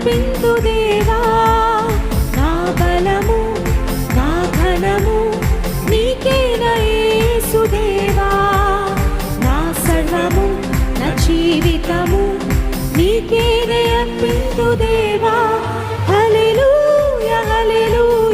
అర్పింతు దేవా. నా బలము నా ఘనము నీకేనా యేసుదేవా. నా సర్వము నా జీవితము నీకేనే అర్పింతు దేవా.